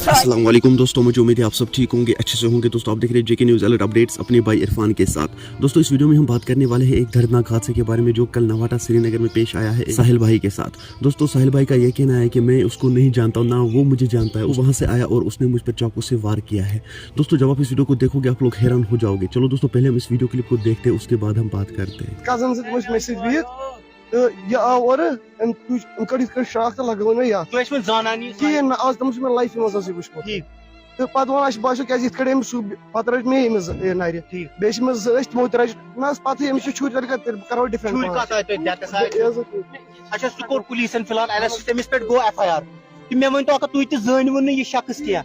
अस्सलाम वालेकुम दोस्तों, मुझे उम्मीद है आप सब ठीक होंगे, अच्छे से होंगे। दोस्तों आप देख रहे हैं जेके न्यूज़ अलर्ट अपडेट्स अपने भाई इरफान के साथ। दोस्तों इस वीडियो में हम बात करने वाले हैं एक दर्दनाक हादसे के बारे में जो कल नवाटा श्रीनगर में पेश आया है साहिल भाई के साथ। दोस्तों साहिल भाई का ये कहना है कि मैं उसको नहीं जानता हूँ, ना वो मुझे जानता है। वो वहाँ से आया और उसने मुझ पर चाकू से वार किया है। दोस्तों जब आप इस वीडियो को देखोगे आप लोग हैरान हो जाओगे। चलो दोस्तों पहले हम इस वीडियो क्लिप को देखते हैं, उसके बाद हम बात करते हैं। ये आव और शाख तो लगे मे ये कहें आज तम मे लाइफ मज तो पत वन बासो क्या पत रच मे नर बे तमो तह ना पत छुर करो डिफरेंट अच्छा सह कोर पुलिसन फिलहाल अरेस्ट तमिस पे गो एफआईआर मे वन तो तुम तह जानव यह शख्स क्या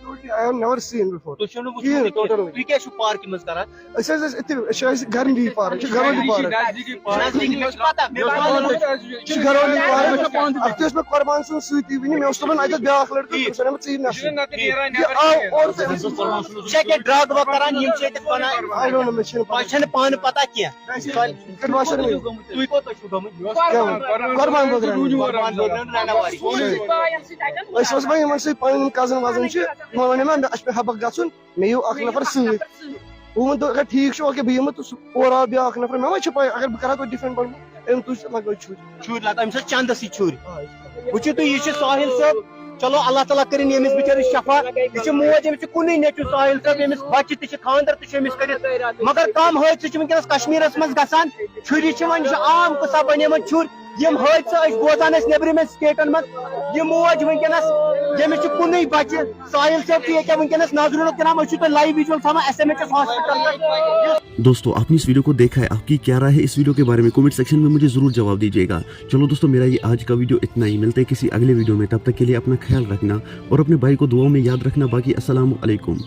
नेवर सीन बिफोर पार्क मज कर घरंडी पार्क कुर्बान सी मे अत ब्या लड़के ड्रग वग कर पान पता क्या पन कजन वजन वन हबक गन मे यू अख नफर सत वो तो अगर ठीक बह यम तो और आव ब्या नफर मे पे अगर बह कर डिफरेंट बन लगे छुर लगा चंद सी छुर वो यह साहिल साहब चलो अल्लाह ताला कर बिचार शफा यह मोज अमिस कुन नेचु साहिल साहब अमिस बच्चे तह खानदर तह कर मगर कम हादसे वनकस कश्मीरस मज गसान छुरी वन आम कसा बने छुर यम हादसा बोजान नबरम स्टेटन मज यह मोज वनकस यमिस कुन बच्चे साहिल साहब क्या वनकस नजर कराम लाइव विजुअल SMHS हॉस्पिटल। दोस्तों आपने इस वीडियो को देखा है, आपकी क्या राय है इस वीडियो के बारे में कमेंट सेक्शन में मुझे जरूर जवाब दीजिएगा। चलो दोस्तों मेरा ये आज का वीडियो इतना ही, मिलते हैं किसी अगले वीडियो में, तब तक के लिए अपना ख्याल रखना और अपने भाई को दुआओं में याद रखना। बाकी अस्सलाम वालेकुम।